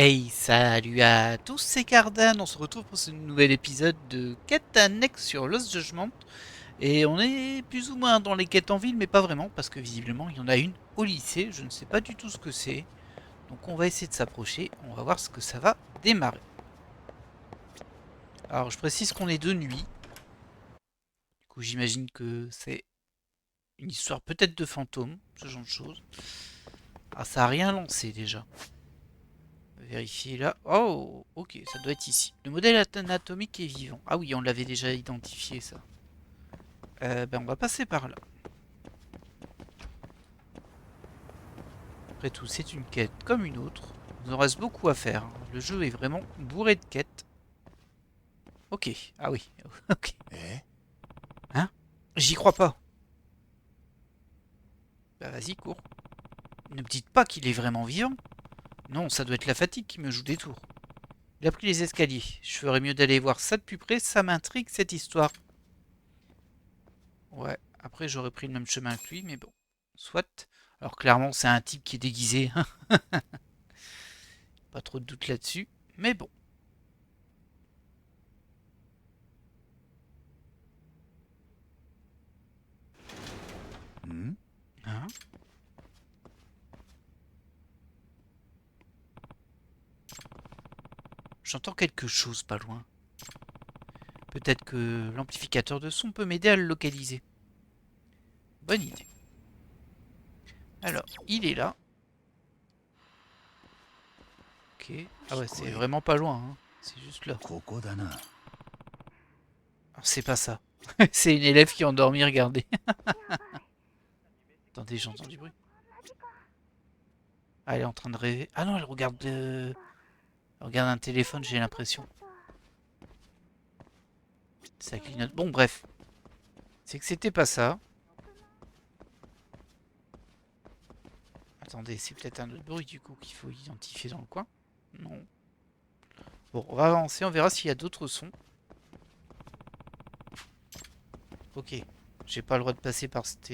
Hey, salut à tous, c'est Cardan, on se retrouve pour ce nouvel épisode de quête annexe sur Lost Judgment. Et on est plus ou moins dans les quêtes en ville, mais pas vraiment, parce que visiblement il y en a une au lycée, je ne sais pas du tout ce que c'est. Donc on va essayer de s'approcher, on va voir ce que ça va démarrer. Alors je précise qu'on est de nuit, du coup j'imagine que c'est une histoire peut-être de fantôme, ce genre de choses. Ah, ça a rien lancé déjà. Vérifier là. Oh, ok, ça doit être ici. Le modèle anatomique est vivant. Ah oui, on l'avait déjà identifié ça. On va passer par là. Après tout, c'est une quête comme une autre. Il nous en reste beaucoup à faire, hein. Le jeu est vraiment bourré de quêtes. Ok, ah oui, ok. Hein? J'y crois pas. Bah vas-y, cours. Ne me dites pas qu'il est vraiment vivant. Non, ça doit être la fatigue qui me joue des tours. Il a pris les escaliers. Je ferais mieux d'aller voir ça de plus près, ça m'intrigue cette histoire. Ouais, après j'aurais pris le même chemin que lui, mais bon. Soit. Alors clairement, c'est un type qui est déguisé, hein. Pas trop de doute là-dessus. Mais bon. Hein? J'entends quelque chose pas loin. Peut-être que l'amplificateur de son peut m'aider à le localiser. Bonne idée. Alors, il est là. Ok. Ah ouais, c'est vraiment pas loin, hein. C'est juste là. Alors, c'est pas ça. C'est une élève qui est endormie, regardez. Attendez, j'entends du bruit. Ah, elle est en train de rêver. Ah non, elle regarde un téléphone, j'ai l'impression. Ça clignote. Bon, bref. C'est que c'était pas ça. Attendez, c'est peut-être un autre bruit du coup qu'il faut identifier dans le coin. Non. Bon, on va avancer, on verra s'il y a d'autres sons. Ok. J'ai pas le droit de passer par cet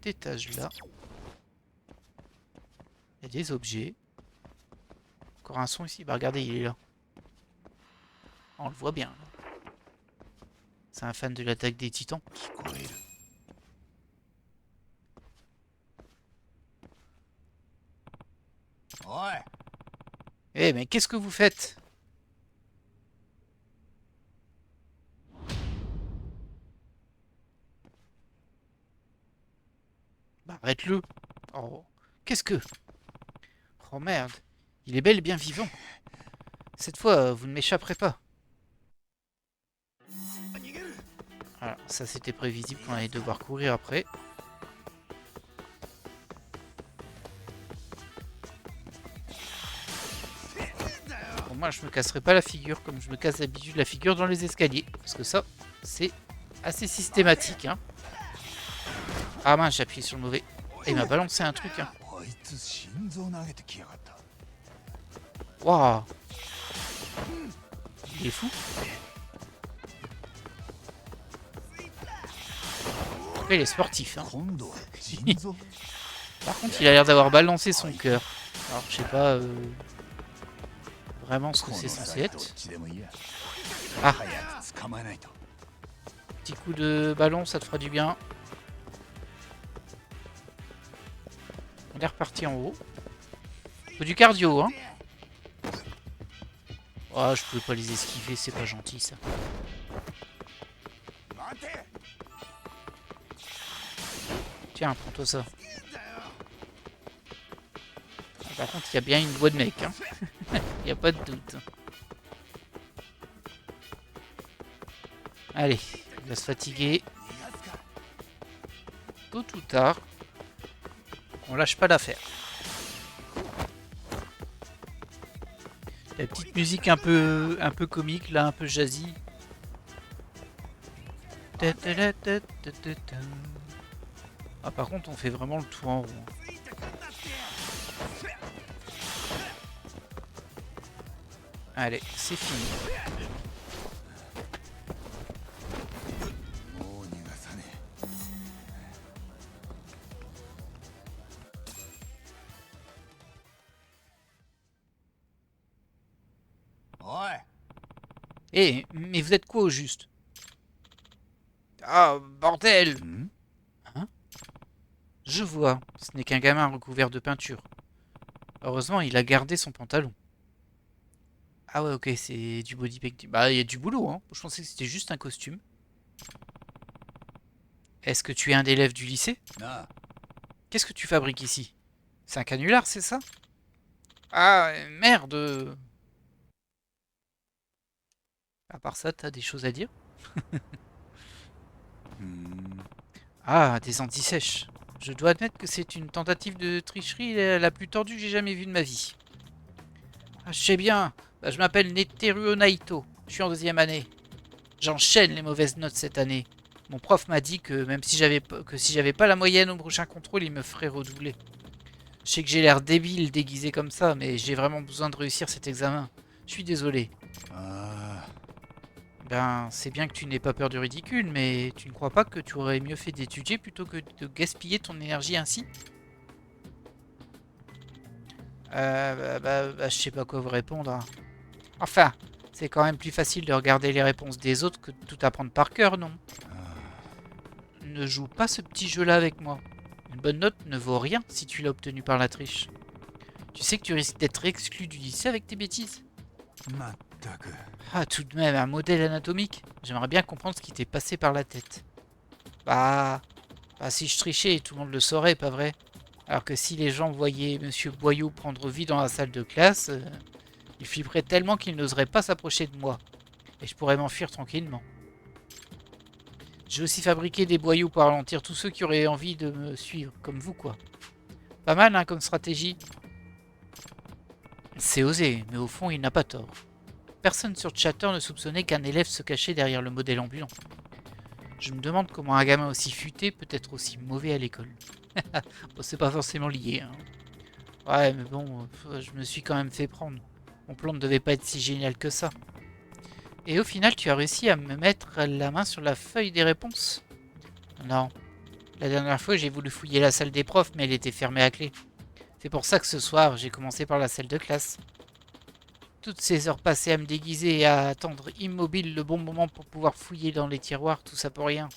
étage-là. Il y a des objets. Encore un son ici. Bah regardez, il est là. On le voit bien, là. C'est un fan de l'attaque des titans. Eh, mais qu'est-ce que vous faites? Bah arrête-le. Oh, qu'est-ce que... Oh merde. Il est bel et bien vivant. Cette fois, vous ne m'échapperez pas. Voilà, ça c'était prévisible qu'on allait devoir courir après. Bon, moi, je me casserai pas la figure comme je me casse d'habitude la figure dans les escaliers. Parce que ça, c'est assez systématique, hein. Ah mince, j'ai appuyé sur le mauvais. Et il m'a balancé un truc, hein. Waouh. Il est fou. Après, il est sportif, hein. Par contre, il a l'air d'avoir balancé son cœur. Alors, je sais pas vraiment ce que c'est censé être. Ah, petit coup de ballon, ça te fera du bien. On est reparti en haut. Faut du cardio, hein. Oh, je pouvais pas les esquiver, c'est pas gentil, ça. Tiens, prends-toi ça. Ah, par contre, il y a bien une voix de mec, hein. Il n'y a pas de doute. Allez, il va se fatiguer. Tôt ou tard, on lâche pas l'affaire. La petite musique un peu comique, là, un peu jazzy. Ah, par contre, on fait vraiment le tour en rond. Allez, c'est fini. Eh, mais vous êtes quoi au juste? Ah, bordel! Hein? Je vois, ce n'est qu'un gamin recouvert de peinture. Heureusement, il a gardé son pantalon. Ah ouais, ok, c'est du bodypainting. Bah, il y a du boulot, hein. Je pensais que c'était juste un costume. Est-ce que tu es un élève du lycée? Qu'est-ce que tu fabriques ici? C'est un canular, c'est ça? Ah, merde! À part ça, t'as des choses à dire? Ah, des antisèches. Je dois admettre que c'est une tentative de tricherie la plus tordue que j'ai jamais vue de ma vie. Ah, je sais bien. Bah, je m'appelle Neteruo Naito. Je suis en deuxième année. J'enchaîne les mauvaises notes cette année. Mon prof m'a dit que même si j'avais pas la moyenne au prochain contrôle, il me ferait redoubler. Je sais que j'ai l'air débile déguisé comme ça, mais j'ai vraiment besoin de réussir cet examen. Je suis désolé. Ben, c'est bien que tu n'aies pas peur du ridicule, mais tu ne crois pas que tu aurais mieux fait d'étudier plutôt que de gaspiller ton énergie ainsi? Je sais pas quoi vous répondre, hein. Enfin, c'est quand même plus facile de regarder les réponses des autres que de tout apprendre par cœur, non? Ne joue pas ce petit jeu-là avec moi. Une bonne note ne vaut rien si tu l'as obtenue par la triche. Tu sais que tu risques d'être exclu du lycée avec tes bêtises? Ah, tout de même, un modèle anatomique? J'aimerais bien comprendre ce qui t'est passé par la tête. Bah, si je trichais, tout le monde le saurait, pas vrai? Alors que si les gens voyaient Monsieur Boyau prendre vie dans la salle de classe, ils flipperaient tellement qu'ils n'oseraient pas s'approcher de moi. Et je pourrais m'enfuir tranquillement. J'ai aussi fabriqué des boyaux pour ralentir tous ceux qui auraient envie de me suivre, comme vous quoi. Pas mal hein, comme stratégie. C'est osé, mais au fond il n'a pas tort. Personne sur Chatter ne soupçonnait qu'un élève se cachait derrière le modèle ambulant. Je me demande comment un gamin aussi futé peut être aussi mauvais à l'école. Bon, c'est pas forcément lié. Hein. Ouais, mais bon, je me suis quand même fait prendre. Mon plan ne devait pas être si génial que ça. Et au final, tu as réussi à me mettre la main sur la feuille des réponses? Non. La dernière fois, j'ai voulu fouiller la salle des profs, mais elle était fermée à clé. C'est pour ça que ce soir, j'ai commencé par la salle de classe. Toutes ces heures passées à me déguiser et à attendre immobile le bon moment pour pouvoir fouiller dans les tiroirs, tout ça pour rien.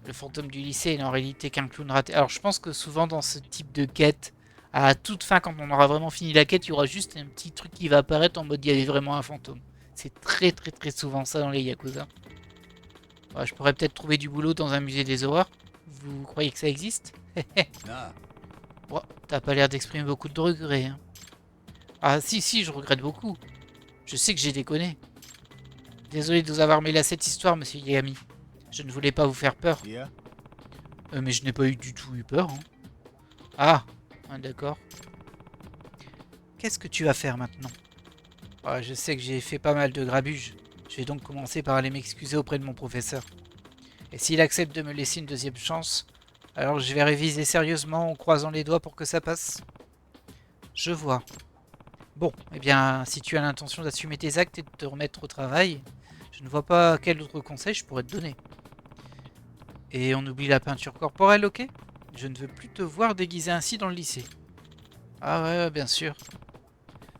Le fantôme du lycée n'est en réalité qu'un clown raté. Alors je pense que souvent dans ce type de quête, à toute fin, quand on aura vraiment fini la quête, il y aura juste un petit truc qui va apparaître en mode il y avait vraiment un fantôme. C'est très très très souvent ça dans les Yakuza. Ouais, je pourrais peut-être trouver du boulot dans un musée des horreurs. Vous croyez que ça existe? Bon, t'as pas l'air d'exprimer beaucoup de regrets. Hein. Ah si, je regrette beaucoup. Je sais que j'ai déconné. Désolé de vous avoir mêlé à cette histoire, monsieur Yagami. Je ne voulais pas vous faire peur. Mais je n'ai pas du tout eu peur. Hein. Ah, d'accord. Qu'est-ce que tu vas faire maintenant? Je sais que j'ai fait pas mal de grabuge. Je vais donc commencer par aller m'excuser auprès de mon professeur. Et s'il accepte de me laisser une deuxième chance, alors je vais réviser sérieusement en croisant les doigts pour que ça passe. Je vois. Bon, eh bien, si tu as l'intention d'assumer tes actes et de te remettre au travail, je ne vois pas quel autre conseil je pourrais te donner. Et on oublie la peinture corporelle, ok? Je ne veux plus te voir déguisé ainsi dans le lycée. Ah ouais, bien sûr.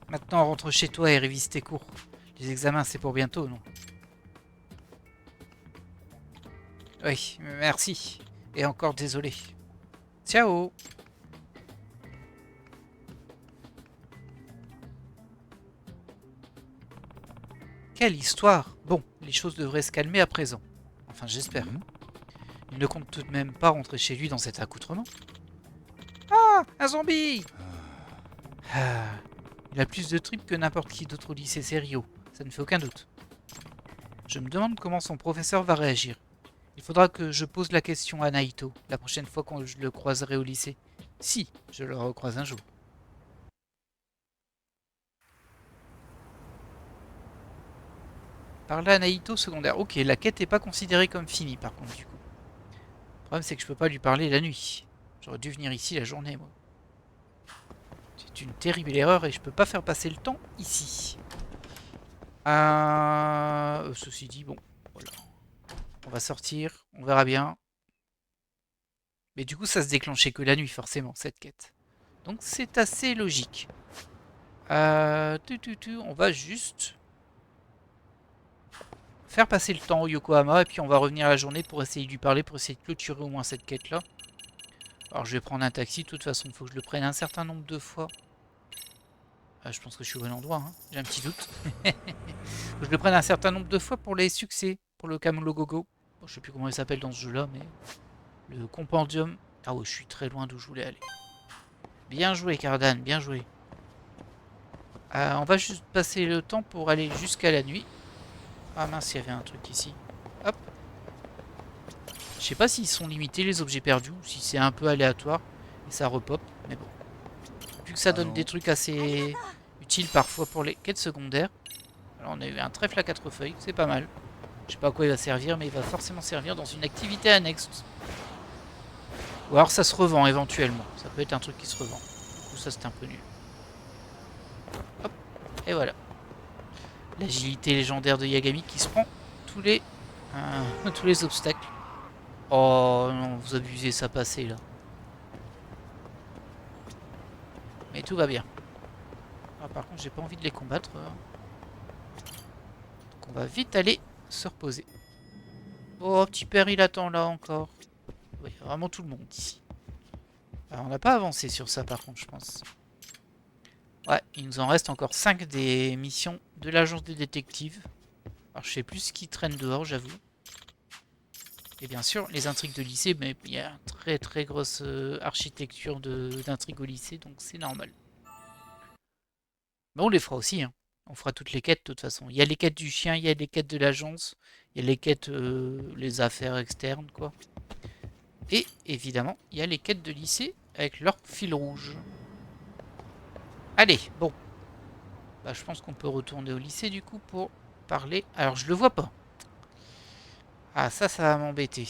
Maintenant, rentre chez toi et révise tes cours. Les examens, c'est pour bientôt, non? Oui, merci. Et encore désolé. Ciao! Quelle histoire! Bon, les choses devraient se calmer à présent. Enfin, j'espère. Il ne compte tout de même pas rentrer chez lui dans cet accoutrement. Ah! Un zombie! Ah, il a plus de tripes que n'importe qui d'autre au lycée Serio. Ça ne fait aucun doute. Je me demande comment son professeur va réagir. Il faudra que je pose la question à Naito la prochaine fois que je le croiserai au lycée. Si je le recroise un jour. Parler à Naito secondaire. Ok, la quête n'est pas considérée comme finie par contre du coup. Le problème c'est que je peux pas lui parler la nuit. J'aurais dû venir ici la journée moi. C'est une terrible erreur et je peux pas faire passer le temps ici. Ceci dit, bon, voilà. On va sortir, on verra bien. Mais du coup ça se déclenchait que la nuit forcément cette quête. Donc c'est assez logique. On va juste faire passer le temps au Yokohama et puis on va revenir à la journée pour essayer de lui parler, pour essayer de clôturer au moins cette quête là. Alors je vais prendre un taxi, de toute façon il faut que je le prenne un certain nombre de fois. Je pense que je suis au bon endroit, hein. J'ai un petit doute. Faut que je le prenne un certain nombre de fois pour les succès, pour le Camlogogo. Bon, je sais plus comment il s'appelle dans ce jeu là, mais le compendium. Ah ouais, je suis très loin d'où je voulais aller. Bien joué Cardan, bien joué. On va juste passer le temps pour aller jusqu'à la nuit. Ah mince, il y avait un truc ici. Hop. Je sais pas s'ils sont limités les objets perdus ou si c'est un peu aléatoire et ça repop, mais bon. Vu que ça donne des trucs assez utiles parfois pour les quêtes secondaires. Alors on a eu un trèfle à 4 feuilles, c'est pas mal. Je sais pas à quoi il va servir, mais il va forcément servir dans une activité annexe. Ou alors ça se revend éventuellement. Ça peut être un truc qui se revend. Du coup ça c'est un peu nul. Hop, et voilà. L'agilité légendaire de Yagami qui se prend tous les obstacles. Oh non, vous abusez, ça passait là. Mais tout va bien. Ah, par contre, j'ai pas envie de les combattre. Donc on va vite aller se reposer. Oh, petit père, il attend là encore. Oui, vraiment tout le monde ici. Alors, on n'a pas avancé sur ça par contre, je pense. Ouais, il nous en reste encore 5 des missions de l'agence des détectives. Alors, je sais plus ce qui traîne dehors, j'avoue. Et bien sûr, les intrigues de lycée, mais il y a une très très grosse architecture d'intrigues au lycée, donc c'est normal. Mais on les fera aussi, hein. On fera toutes les quêtes de toute façon. Il y a les quêtes du chien, il y a les quêtes de l'agence, il y a les quêtes, les affaires externes, quoi. Et évidemment, il y a les quêtes de lycée avec leur fil rouge. Allez, bon. Bah, je pense qu'on peut retourner au lycée du coup pour parler. Alors, je le vois pas. Ah, ça va m'embêter.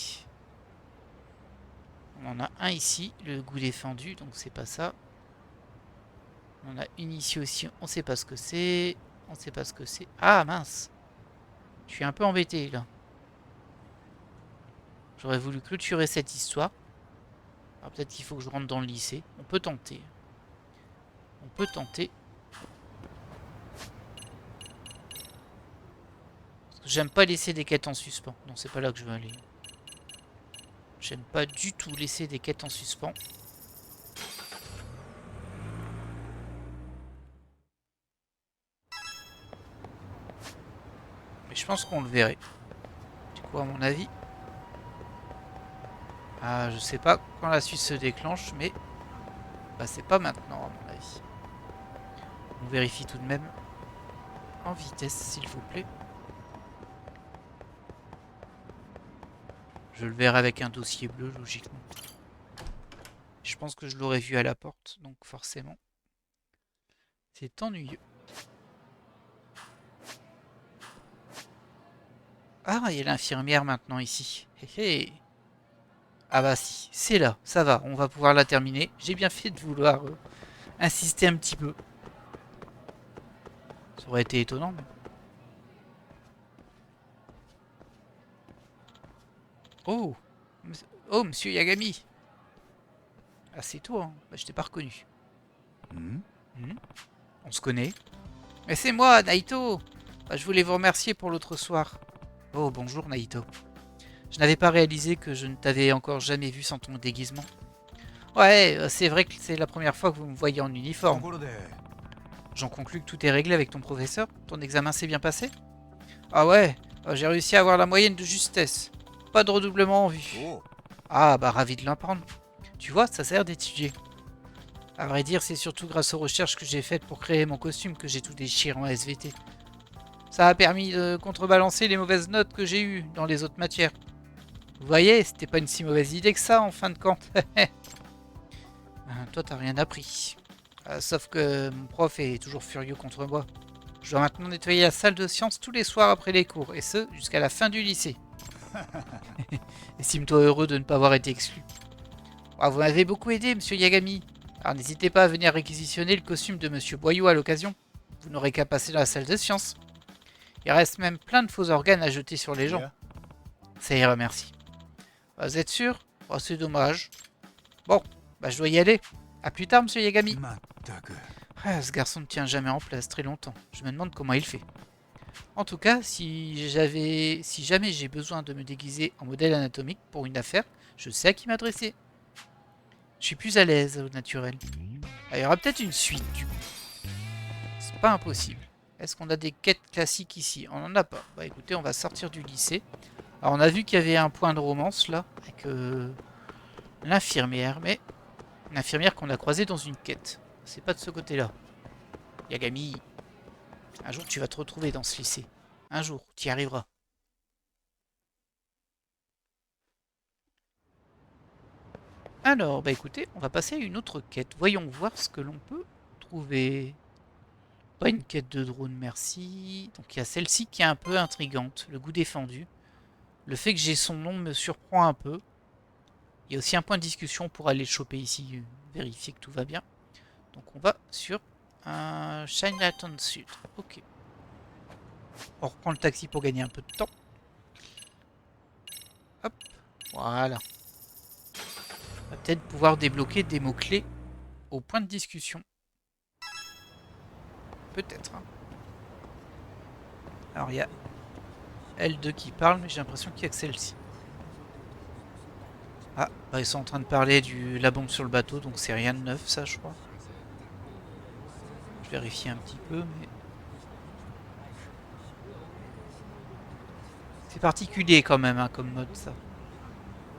On en a un ici, le goût défendu, donc c'est pas ça. On en a une ici aussi, on sait pas ce que c'est. On sait pas ce que c'est. Ah mince. Je suis un peu embêté là. J'aurais voulu clôturer cette histoire. Alors peut-être qu'il faut que je rentre dans le lycée. On peut tenter. On peut tenter. J'aime pas laisser des quêtes en suspens. Non, c'est pas là que je veux aller. J'aime pas du tout laisser des quêtes en suspens. Mais je pense qu'on le verrait. Du coup, à mon avis... Ah, je sais pas quand la suite se déclenche, mais... Bah, c'est pas maintenant, à mon avis. On vérifie tout de même. En vitesse, s'il vous plaît. Je le verrai avec un dossier bleu, logiquement. Je pense que je l'aurais vu à la porte, donc forcément. C'est ennuyeux. Ah, il y a l'infirmière maintenant ici. Hé hé. Ah bah si, c'est là, ça va, on va pouvoir la terminer. J'ai bien fait de vouloir insister un petit peu. Ça aurait été étonnant, mais... Oh, oh, monsieur Yagami. Ah, c'est toi, hein. Bah, je t'ai pas reconnu. On se connaît. Mais c'est moi, Naito. Bah, je voulais vous remercier pour l'autre soir. Oh, bonjour, Naito. Je n'avais pas réalisé que je ne t'avais encore jamais vu sans ton déguisement. Ouais, c'est vrai que c'est la première fois que vous me voyez en uniforme. J'en conclus que tout est réglé avec ton professeur. Ton examen s'est bien passé? Ah ouais, j'ai réussi à avoir la moyenne de justesse. Pas de redoublement en vue. Ah bah ravi de l'apprendre. Tu vois, ça sert d'étudier. À vrai dire, c'est surtout grâce aux recherches que j'ai faites pour créer mon costume que j'ai tout déchiré en SVT. Ça a permis de contrebalancer les mauvaises notes que j'ai eues dans les autres matières. Vous voyez, c'était pas une si mauvaise idée que ça en fin de compte. Toi, t'as rien appris. Sauf que mon prof est toujours furieux contre moi. Je dois maintenant nettoyer la salle de sciences tous les soirs après les cours, et ce, jusqu'à la fin du lycée. Estime-toi heureux de ne pas avoir été exclu. Ah, vous m'avez beaucoup aidé, monsieur Yagami. Alors n'hésitez pas à venir réquisitionner le costume de monsieur Boyou à l'occasion. Vous n'aurez qu'à passer dans la salle de sciences. Il reste même plein de faux organes à jeter sur les gens. Ça ira, merci. Vous êtes sûr? Oh, c'est dommage. Bon, bah je dois y aller. A plus tard, monsieur Yagami. Ce garçon ne tient jamais en place très longtemps. Je me demande comment il fait. En tout cas, si jamais j'ai besoin de me déguiser en modèle anatomique pour une affaire, je sais à qui m'adresser. Je suis plus à l'aise au naturel. Ah, il y aura peut-être une suite du coup. C'est pas impossible. Est-ce qu'on a des quêtes classiques ici? On n'en a pas. Bah écoutez, on va sortir du lycée. Alors on a vu qu'il y avait un point de romance là, avec l'infirmière, mais l'infirmière qu'on a croisée dans une quête. C'est pas de ce côté-là. Yagami, un jour tu vas te retrouver dans ce lycée. Un jour, tu y arriveras. Alors, bah écoutez, on va passer à une autre quête. Voyons voir ce que l'on peut trouver. Pas une quête de drone, merci. Donc il y a celle-ci qui est un peu intrigante, le goût défendu. Le fait que j'ai son nom me surprend un peu. Il y a aussi un point de discussion pour aller le choper ici, vérifier que tout va bien. Donc on va sur un Chinatown Sud. Ok. On reprend le taxi pour gagner un peu de temps. Hop, voilà. On va peut-être pouvoir débloquer des mots-clés au point de discussion. Peut-être. Hein. Alors il y a L2 qui parle, mais j'ai l'impression qu'il y a que celle-ci. Ah, bah ils sont en train de parler de la bombe sur le bateau, donc c'est rien de neuf ça je crois. Je vérifie un petit peu, mais... C'est particulier quand même hein, comme mode ça.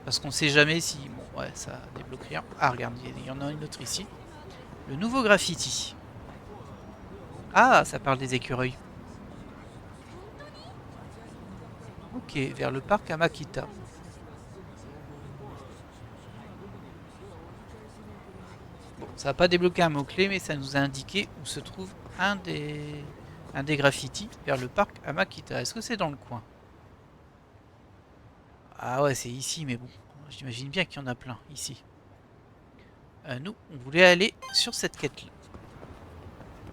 Parce qu'on sait jamais si... Bon ouais, ça débloque rien. Ah regarde, il y en a une autre ici. Le nouveau graffiti. Ah, ça parle des écureuils. Ok, vers le parc Amakita. Bon, ça n'a pas débloqué un mot-clé, mais ça nous a indiqué où se trouve un des graffitis vers le parc Amakita. Est-ce que c'est dans le coin? Ah ouais, c'est ici, mais bon, j'imagine bien qu'il y en a plein ici. Nous, on voulait aller sur cette quête-là.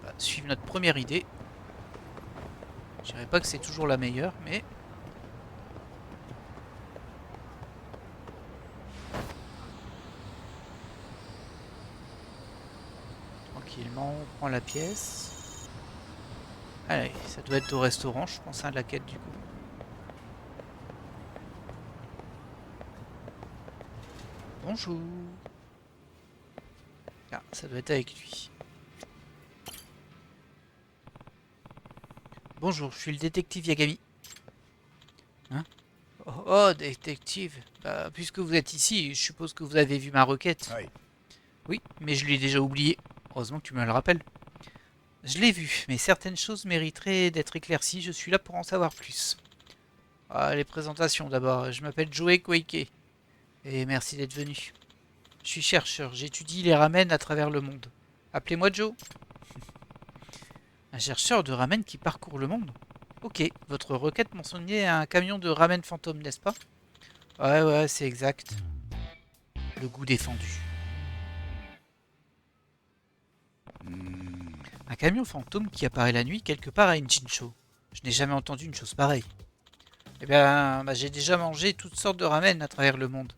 On va suivre notre première idée. Je dirais pas que c'est toujours la meilleure, mais... Tranquillement, on prend la pièce. Allez, ça doit être au restaurant, je pense, à la quête du coup. Bonjour. Ah, ça doit être avec lui. Bonjour, je suis le détective Yagami. Hein? Oh, détective. Bah, puisque vous êtes ici, je suppose que vous avez vu ma requête. Oui. Oui, mais je l'ai déjà oublié. Heureusement que tu me le rappelles. Je l'ai vu, mais certaines choses mériteraient d'être éclaircies. Je suis là pour en savoir plus. Ah, les présentations d'abord. Je m'appelle Joe Koike. Et merci d'être venu. Je suis chercheur. J'étudie les ramen à travers le monde. Appelez-moi Joe. Un chercheur de ramen qui parcourt le monde? Ok, votre requête mentionnait un camion de ramen fantôme, n'est-ce pas? Ouais, c'est exact. Le goût défendu. Un camion fantôme qui apparaît la nuit quelque part à Inchincho. Je n'ai jamais entendu une chose pareille. Eh bien, j'ai déjà mangé toutes sortes de ramen à travers le monde.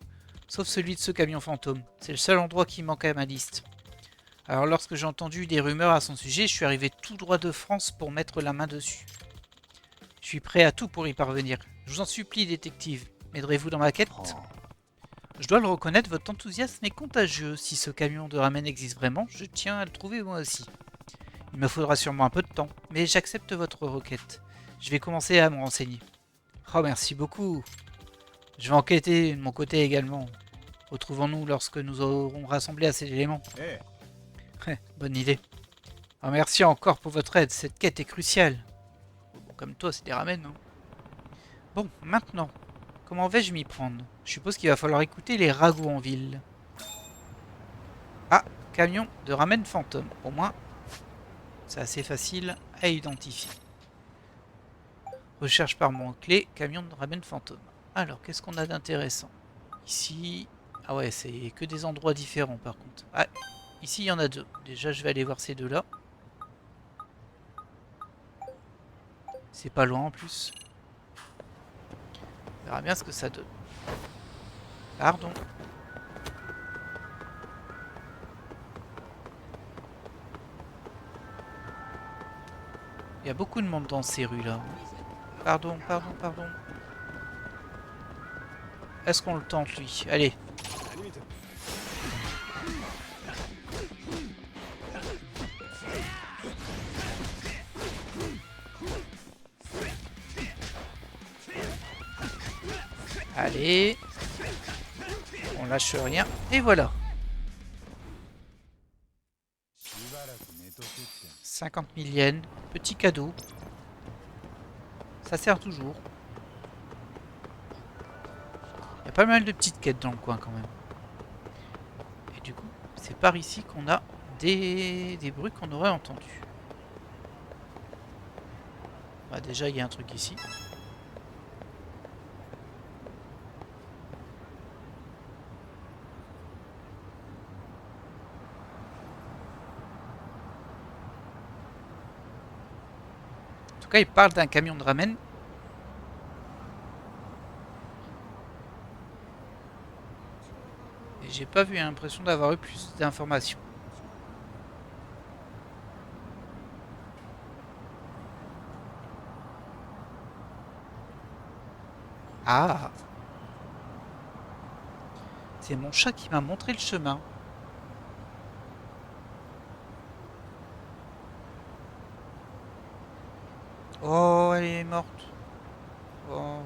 Sauf celui de ce camion fantôme. C'est le seul endroit qui manque à ma liste. Alors lorsque j'ai entendu des rumeurs à son sujet, je suis arrivé tout droit de France pour mettre la main dessus. Je suis prêt à tout pour y parvenir. Je vous en supplie, détective. M'aiderez-vous dans ma quête? Je dois le reconnaître, votre enthousiasme est contagieux. Si ce camion de ramen existe vraiment, je tiens à le trouver moi aussi. Il me faudra sûrement un peu de temps, mais j'accepte votre requête. Je vais commencer à me renseigner. Oh, merci beaucoup. Je vais enquêter de mon côté également. Retrouvons-nous lorsque nous aurons rassemblé assez d'éléments. Bonne idée. Oh, merci encore pour votre aide, cette quête est cruciale. Bon, comme toi, c'est des ramen, non? Bon, maintenant, comment vais-je m'y prendre? Je suppose qu'il va falloir écouter les ragots en ville. Ah, camion de ramen fantôme. Au moins, c'est assez facile à identifier. Recherche par mot-clé, camion de ramen fantôme. Alors, qu'est-ce qu'on a d'intéressant? Ici... Ah ouais, c'est que des endroits différents par contre. Ah, ici il y en a deux. Déjà, je vais aller voir ces deux-là. C'est pas loin en plus. On verra bien ce que ça donne. Pardon. Il y a beaucoup de monde dans ces rues-là. Pardon, pardon, pardon. Est-ce qu'on le tente, lui? Allez. Allez. On lâche rien. Et voilà. 50 000 yens. Petit cadeau. Ça sert toujours. Il y a pas mal de petites quêtes dans le coin quand même. Et du coup, c'est par ici qu'on a des bruits qu'on aurait entendus. Bah déjà, il y a un truc ici. En tout cas, il parle d'un camion de ramen. Et j'ai pas vu l'impression d'avoir eu plus d'informations. Ah! C'est mon chat qui m'a montré le chemin. Oh, elle est morte. Oh.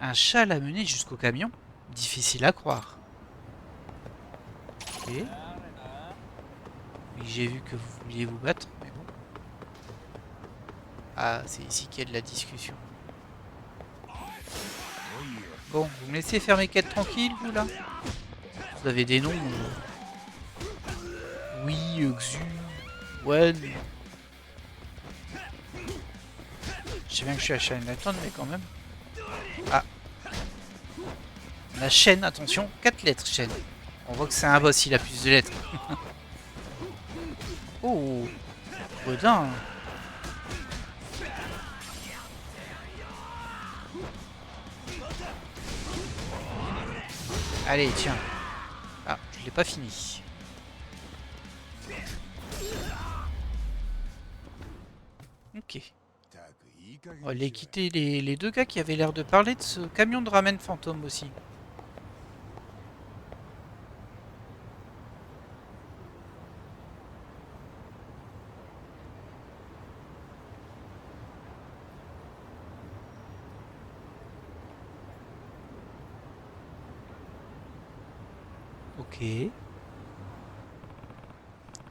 Un chat l'a mené jusqu'au camion? Difficile à croire. Ok. Oui, j'ai vu que vous vouliez vous battre, mais bon. Ah, c'est ici qu'il y a de la discussion. Bon, vous me laissez faire mes quêtes tranquilles, vous, là? Vous avez des noms Oui, Xu, Wen. Je sais bien que je suis à Chinatown, mais quand même. Ah. La chaîne, attention, 4 lettres, chaîne. On voit que c'est un boss, il a plus de lettres. Oh, Godin. Allez, tiens. Ah, je l'ai pas fini. Ok. On va aller quitter les deux gars qui avaient l'air de parler de ce camion de ramen fantôme aussi. Ok.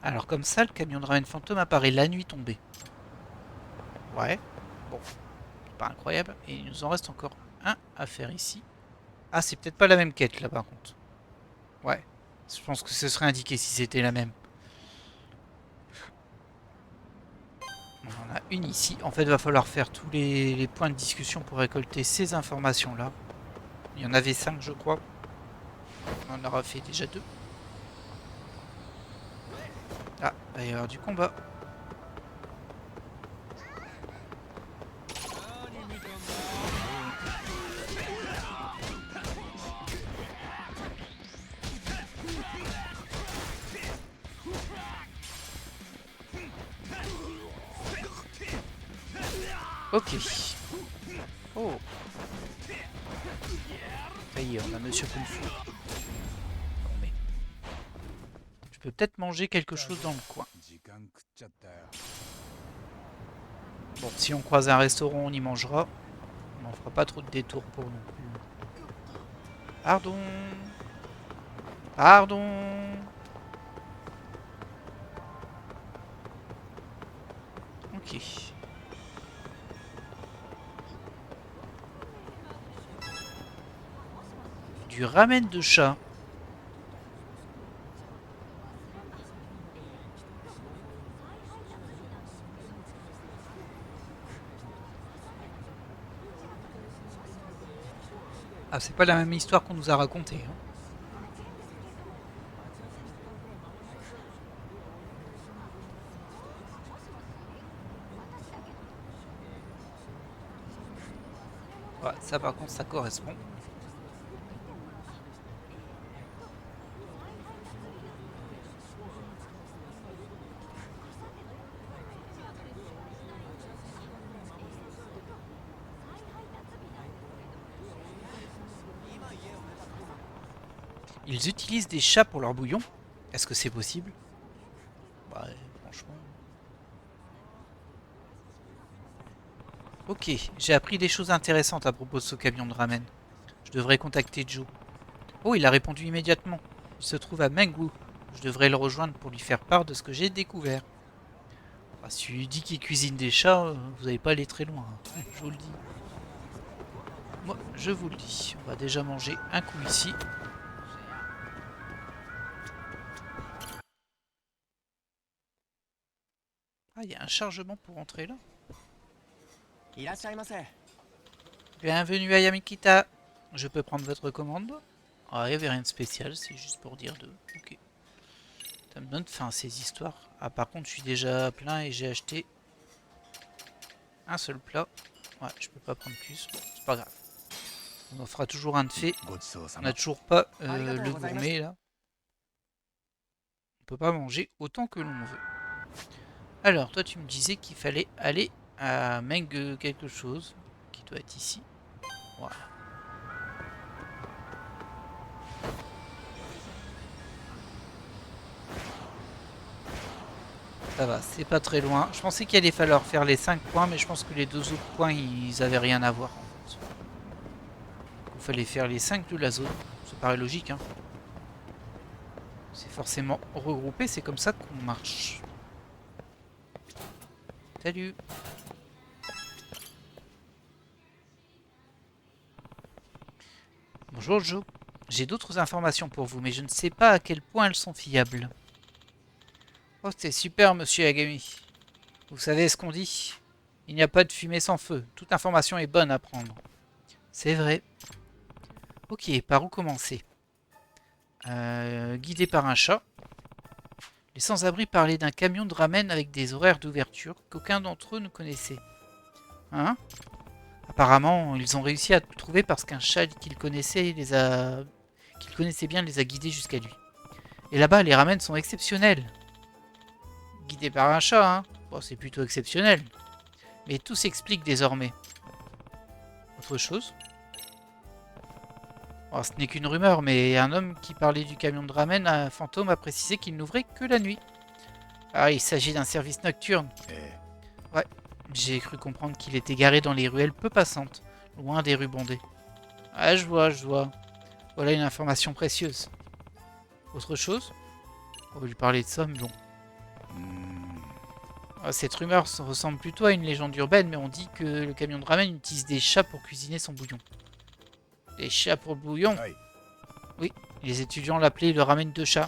Alors comme ça, le camion de ramen fantôme apparaît la nuit tombée. Ouais. Bon. Pas incroyable. Et il nous en reste encore un à faire ici. Ah, c'est peut-être pas la même quête là par contre. Ouais. Je pense que ce serait indiqué si c'était la même. On en a une ici. En fait, il va falloir faire tous les points de discussion pour récolter ces informations-là. Il y en avait 5, je crois. On en aura fait déjà 2. Ah, il va y avoir du combat. Ok. Oh. Ça y est, on a Monsieur Kung Fu. Bon, mais... Je peux peut-être manger quelque chose dans le coin. Bon, si on croise un restaurant, on y mangera. On n'en fera pas trop de détours pour non plus. Pardon. Pardon. Ok. Du ramen de chat. Ah, c'est pas la même histoire qu'on nous a racontée. Hein. Ouais, ça par contre, ça correspond. Ils utilisent des chats pour leur bouillon. Est-ce que c'est possible? Bah, franchement. Ok, j'ai appris des choses intéressantes à propos de ce camion de ramen. Je devrais contacter Joe. Oh, il a répondu immédiatement. Il se trouve à Mengwu. Je devrais le rejoindre pour lui faire part de ce que j'ai découvert. Bah, si tu lui dis qu'il cuisine des chats, vous n'allez pas aller très loin, hein. Je vous le dis. Moi, je vous le dis. On va déjà manger un coup ici. Ah, il y a un chargement pour entrer là. Bienvenue à Yamikita. Je peux prendre votre commande? Ah, il n'y avait rien de spécial, c'est juste pour dire deux. Ok. Ça me donne faim ces histoires. Ah, par contre, je suis déjà plein et j'ai acheté un seul plat. Ouais, je peux pas prendre plus. Bon, c'est pas grave. On en fera toujours un de fait. On n'a toujours pas le gourmet là. On peut pas manger autant que l'on veut. Alors, toi, tu me disais qu'il fallait aller à Meng quelque chose qui doit être ici. Voilà. Ça va, c'est pas très loin. Je pensais qu'il allait falloir faire les 5 points, mais je pense que les 2 autres points, ils avaient rien à voir en fait. Il fallait faire les 5 de la zone. Ça paraît logique, hein. C'est forcément regroupé, c'est comme ça qu'on marche. Salut. Bonjour Joe. J'ai d'autres informations pour vous, mais je ne sais pas à quel point elles sont fiables. Oh, c'est super, monsieur Yagami. Vous savez ce qu'on dit? Il n'y a pas de fumée sans feu. Toute information est bonne à prendre. C'est vrai. Ok, par où commencer? Guidé par un chat. Les sans-abri parlaient d'un camion de ramen avec des horaires d'ouverture qu'aucun d'entre eux ne connaissait. Hein? Apparemment, ils ont réussi à le trouver parce qu'un chat qu'il connaissait bien les a guidés jusqu'à lui. Et là-bas, les ramen sont exceptionnels. Guidés par un chat, hein? Bon, c'est plutôt exceptionnel. Mais tout s'explique désormais. Autre chose? Oh, ce n'est qu'une rumeur, mais un homme qui parlait du camion de ramen à fantôme a précisé qu'il n'ouvrait que la nuit. Ah, il s'agit d'un service nocturne. Ouais, j'ai cru comprendre qu'il était garé dans les ruelles peu passantes, loin des rues bondées. Ah, je vois, je vois. Voilà une information précieuse. Autre chose? On va lui parler de ça, mais bon. Ah, cette rumeur ressemble plutôt à une légende urbaine, mais on dit que le camion de ramen utilise des chats pour cuisiner son bouillon. Des chats pour le bouillon? Oui, les étudiants l'appelaient le ramen de chat.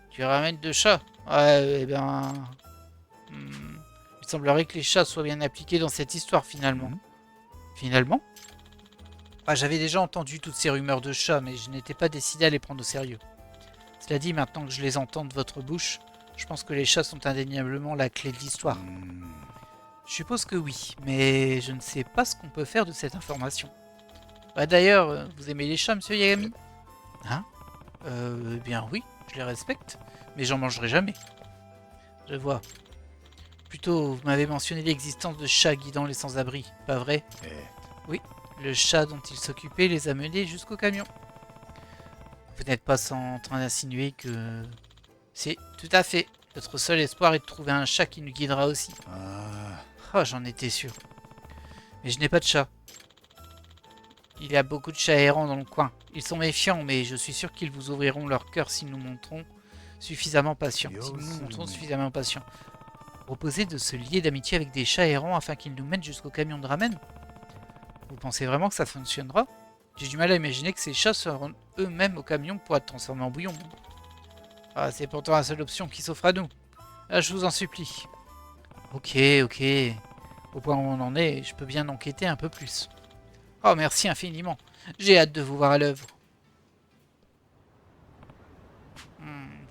Tu ramènes de chats? Ouais, eh ben... il semblerait que les chats soient bien appliqués dans cette histoire finalement. Finalement? Ah, j'avais déjà entendu toutes ces rumeurs de chats, mais je n'étais pas décidé à les prendre au sérieux. Cela dit, maintenant que je les entends de votre bouche, je pense que les chats sont indéniablement la clé de l'histoire. Je suppose que oui, mais je ne sais pas ce qu'on peut faire de cette information. Bah d'ailleurs, vous aimez les chats, monsieur Yagami? Hein? Eh bien oui, je les respecte, mais j'en mangerai jamais. Je vois. Plutôt, vous m'avez mentionné l'existence de chats guidant les sans-abri, pas vrai? Oui, le chat dont ils s'occupaient les a menés jusqu'au camion. Vous n'êtes pas en train d'insinuer que... Si, tout à fait. Notre seul espoir est de trouver un chat qui nous guidera aussi. Oh, j'en étais sûr. Mais je n'ai pas de chat. Il y a beaucoup de chats errants dans le coin. Ils sont méfiants, mais je suis sûr qu'ils vous ouvriront leur cœur si nous montrons suffisamment patients. Si nous nous montrons suffisamment patients. Proposer de se lier d'amitié avec des chats errants afin qu'ils nous mènent jusqu'au camion de ramen? Vous pensez vraiment que ça fonctionnera? J'ai du mal à imaginer que ces chats se rendent eux-mêmes au camion pour être transformés en bouillon. Ah, c'est pourtant la seule option qui s'offre à nous. Là, je vous en supplie. Ok, ok. Au point où on en est, je peux bien enquêter un peu plus. Oh, merci infiniment. J'ai hâte de vous voir à l'œuvre.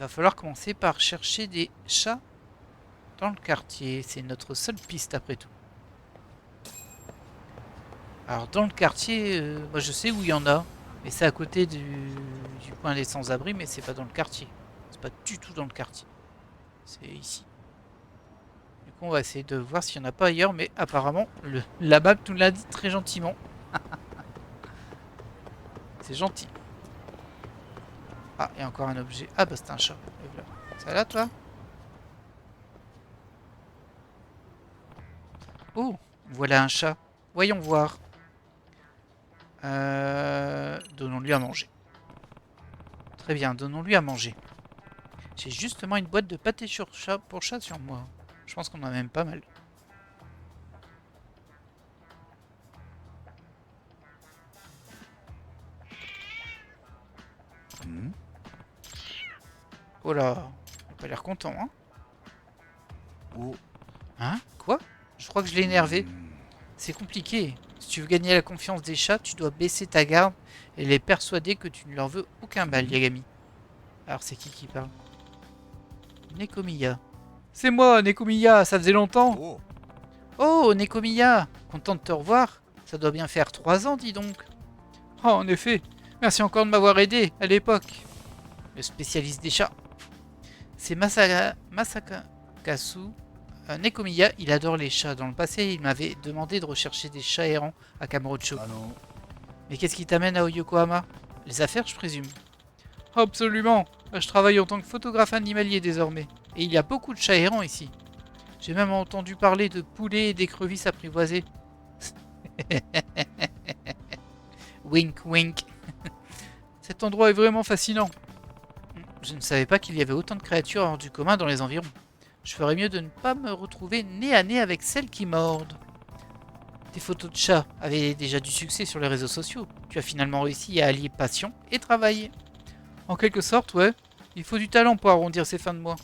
Va falloir commencer par chercher des chats dans le quartier. C'est notre seule piste après tout. Alors dans le quartier, moi je sais où il y en a. Mais c'est à côté du point des sans-abri, mais c'est pas dans le quartier. C'est pas du tout dans le quartier. C'est ici. Du coup on va essayer de voir s'il n'y en a pas ailleurs, mais apparemment la map nous l'a dit très gentiment. C'est gentil. Ah, il y a encore un objet. Ah bah c'est un chat. Et voilà. Ça va là toi? Oh, voilà un chat. Voyons voir. Donnons-lui à manger. Très bien, donnons-lui à manger. J'ai justement une boîte de pâté sur chat pour chat sur moi. Je pense qu'on en a même pas mal. Oh là, il a pas l'air content, hein? Oh. Hein? Quoi? Je crois que je l'ai énervé. C'est compliqué. Si tu veux gagner la confiance des chats, tu dois baisser ta garde et les persuader que tu ne leur veux aucun mal, Yagami. Alors c'est qui parle? Nekomiya. C'est moi, Nekomiya, ça faisait longtemps. Oh. Oh, Nekomiya, content de te revoir. Ça doit bien faire 3 ans, dis donc. Oh, en effet. Merci encore de m'avoir aidé à l'époque. Le spécialiste des chats. C'est Masakasu Nekomiya. Il adore les chats. Dans le passé, il m'avait demandé de rechercher des chats errants à Kamurocho. Mais qu'est-ce qui t'amène à Yokohama? Les affaires, je présume. Absolument. Je travaille en tant que photographe animalier désormais. Et il y a beaucoup de chats errants ici. J'ai même entendu parler de poulets et d'écrevisses apprivoisées. Wink, wink. Cet endroit est vraiment fascinant. Je ne savais pas qu'il y avait autant de créatures hors du commun dans les environs. Je ferais mieux de ne pas me retrouver nez à nez avec celles qui mordent. Tes photos de chats avaient déjà du succès sur les réseaux sociaux. Tu as finalement réussi à allier passion et travail. En quelque sorte, ouais. Il faut du talent pour arrondir ses fins de mois.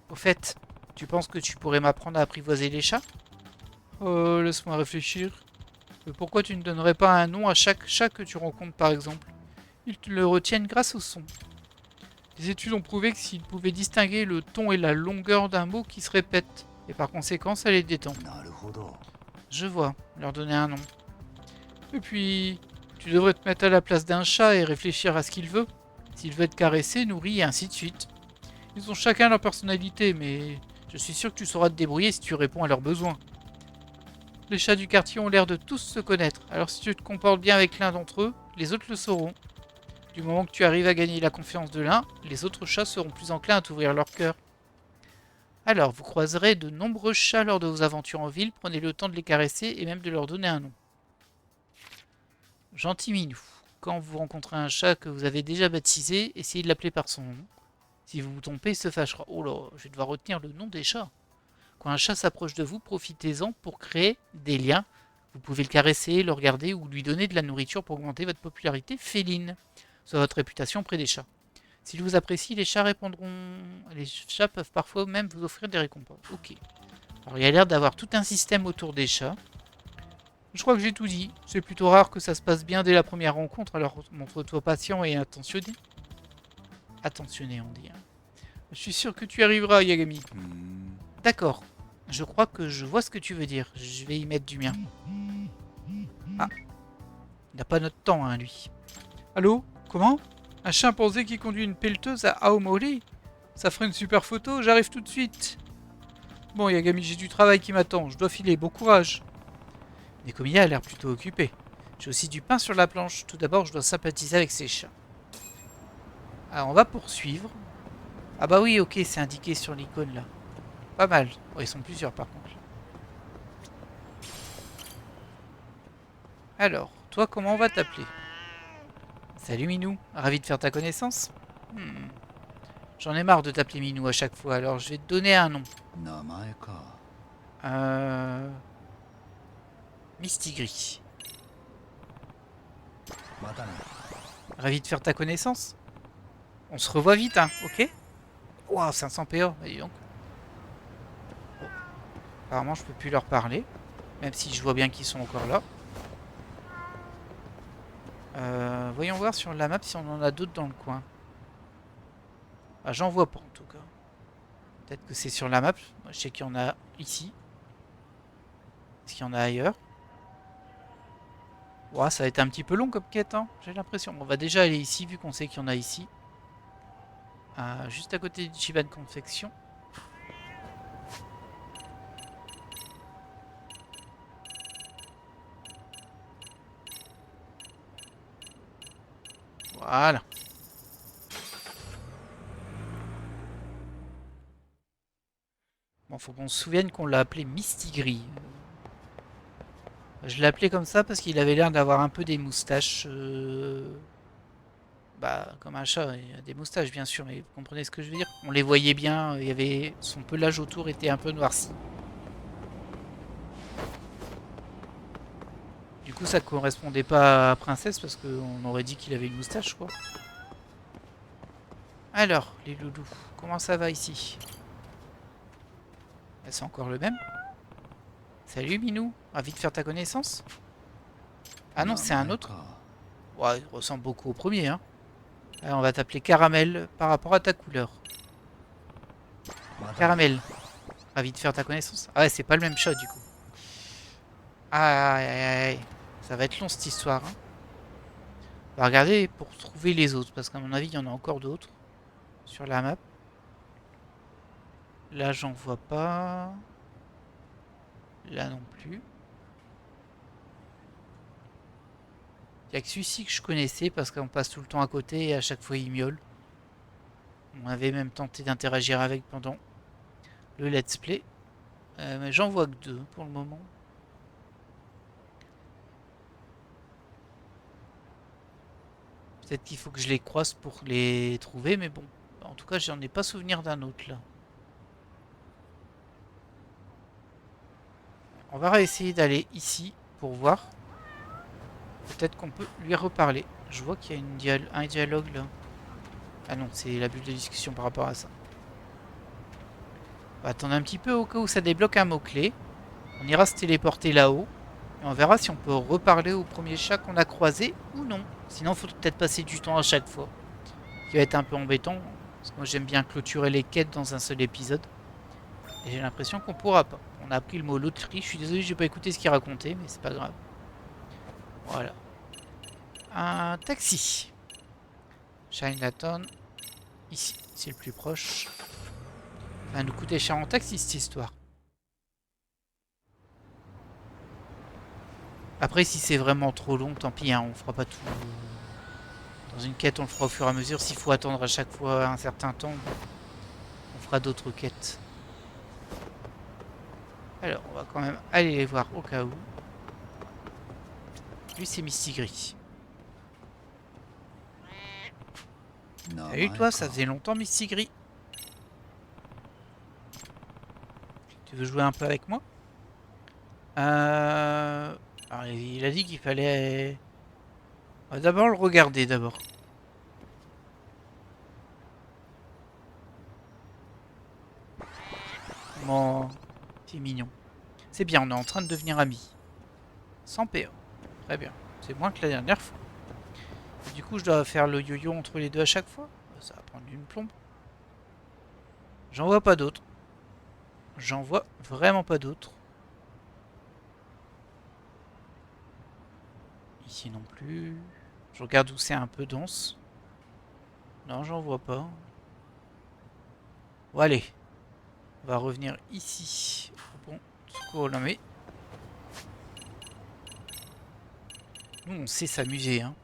Au fait, tu penses que tu pourrais m'apprendre à apprivoiser les chats? Laisse-moi réfléchir. Pourquoi tu ne donnerais pas un nom à chaque chat que tu rencontres par exemple? Ils te le retiennent grâce au son. Les études ont prouvé que s'ils pouvaient distinguer le ton et la longueur d'un mot qui se répète, et par conséquent ça les détend. Je vois, leur donner un nom. Et puis, tu devrais te mettre à la place d'un chat et réfléchir à ce qu'il veut. S'il veut être caressé, nourri et ainsi de suite. Ils ont chacun leur personnalité, mais je suis sûr que tu sauras te débrouiller si tu réponds à leurs besoins. Les chats du quartier ont l'air de tous se connaître, alors si tu te comportes bien avec l'un d'entre eux, les autres le sauront. Du moment que tu arrives à gagner la confiance de l'un, les autres chats seront plus enclins à t'ouvrir leur cœur. Alors, vous croiserez de nombreux chats lors de vos aventures en ville, prenez le temps de les caresser et même de leur donner un nom. Gentil Minou. Quand vous rencontrez un chat que vous avez déjà baptisé, essayez de l'appeler par son nom. Si vous vous trompez, il se fâchera. Oh là, je vais devoir retenir le nom des chats. Quand un chat s'approche de vous, profitez-en pour créer des liens. Vous pouvez le caresser, le regarder ou lui donner de la nourriture pour augmenter votre popularité féline, soit votre réputation auprès des chats. S'ils vous apprécient, les chats répondront. Les chats peuvent parfois même vous offrir des récompenses. Ok. Alors il y a l'air d'avoir tout un système autour des chats. Je crois que j'ai tout dit. C'est plutôt rare que ça se passe bien dès la première rencontre, alors montre-toi patient et attentionné. Attentionné, on dit. Je suis sûr que tu y arriveras, Yagami. D'accord. Je crois que je vois ce que tu veux dire. Je vais y mettre du mien. Ah. Il n'a pas notre temps, hein, lui. Allô? Comment? Un chimpanzé qui conduit une pelleteuse à Aomori? Ça ferait une super photo, j'arrive tout de suite. Bon, Yagami, j'ai du travail qui m'attend. Je dois filer, bon courage. Nekomiya a l'air plutôt occupé. J'ai aussi du pain sur la planche. Tout d'abord, je dois sympathiser avec ces chats. Alors, on va poursuivre. Ah bah oui, ok, c'est indiqué sur l'icône là. Pas mal. Oh, ils sont plusieurs par contre. Alors, toi, comment on va t'appeler? Salut Minou, ravi de faire ta connaissance. J'en ai marre de t'appeler Minou à chaque fois, alors je vais te donner un nom. Mistigris. Ravi de faire ta connaissance. On se revoit vite, hein, ok? Waouh, 500 PA, dis donc. Bon. Apparemment, je peux plus leur parler, même si je vois bien qu'ils sont encore là. Voyons voir sur la map si on en a d'autres dans le coin. Ah, j'en vois pas en tout cas. Peut-être que c'est sur la map. Moi, je sais qu'il y en a ici. Est-ce qu'il y en a ailleurs? Ouais, ça va être un petit peu long comme quête, hein, j'ai l'impression. On va déjà aller ici, vu qu'on sait qu'il y en a ici. Juste à côté du Chiban Confection. Voilà. Bon, faut qu'on se souvienne qu'on l'a appelé Mistigris. Je l'ai appelé comme ça parce qu'il avait l'air d'avoir un peu des moustaches. Bah, comme un chat, il a des moustaches bien sûr, mais vous comprenez ce que je veux dire? On les voyait bien, il y avait son pelage autour était un peu noirci. Du coup, ça correspondait pas à Princesse parce qu'on aurait dit qu'il avait une moustache, quoi. Alors, les loulous, comment ça va ici? C'est encore le même? Salut Minou, ravi de faire ta connaissance. Ah non, c'est un autre. Ouais, il ressemble beaucoup au premier, hein. Alors, on va t'appeler Caramel par rapport à ta couleur. Caramel, ravi de faire ta connaissance. Ah ouais, c'est pas le même chat du coup. Aïe aïe aïe, ça va être long cette histoire, hein. On va regarder pour trouver les autres, parce qu'à mon avis, il y en a encore d'autres sur la map. Là, j'en vois pas. Là non plus. Il n'y a que celui-ci que je connaissais, parce qu'on passe tout le temps à côté et à chaque fois il miaule. On avait même tenté d'interagir avec pendant le let's play. Mais j'en vois que deux pour le moment. Peut-être qu'il faut que je les croise pour les trouver, mais bon. En tout cas, j'en ai pas souvenir d'un autre là. On va essayer d'aller ici pour voir. Peut-être qu'on peut lui reparler. Je vois qu'il y a un dialogue là. Ah non, c'est la bulle de discussion par rapport à ça. On va attendre un petit peu au cas où ça débloque un mot-clé. On ira se téléporter là-haut. Et on verra si on peut reparler au premier chat qu'on a croisé ou non. Sinon, il faut peut-être passer du temps à chaque fois. Ce qui va être un peu embêtant. Parce que moi, j'aime bien clôturer les quêtes dans un seul épisode. Et j'ai l'impression qu'on pourra pas. On a appris le mot loterie. Je suis désolé, j'ai pas écouté ce qu'il racontait, mais c'est pas grave. Voilà. Un taxi. Chinatown. Ici, c'est le plus proche. Ça va nous coûter cher en taxi cette histoire. Après, si c'est vraiment trop long, tant pis, hein, on fera pas tout. Dans une quête, on le fera au fur et à mesure. S'il faut attendre à chaque fois un certain temps, on fera d'autres quêtes. Alors, on va quand même aller les voir au cas où. Lui, c'est Mistigris. Salut toi, ça faisait longtemps Mistigris. Tu veux jouer un peu avec moi? Alors, il a dit qu'il fallait... On va d'abord le regarder d'abord. Comment... C'est mignon. C'est bien, on est en train de devenir amis. Sans PA. Très bien. C'est moins que la dernière fois. Et du coup, je dois faire le yo-yo entre les deux à chaque fois. Ça va prendre une plombe. J'en vois pas d'autres. J'en vois vraiment pas d'autres. Ici non plus. Je regarde où c'est un peu dense. Non, j'en vois pas. Bon, allez. On va revenir ici. Bon, secours là, mais... Nous, on sait s'amuser, hein.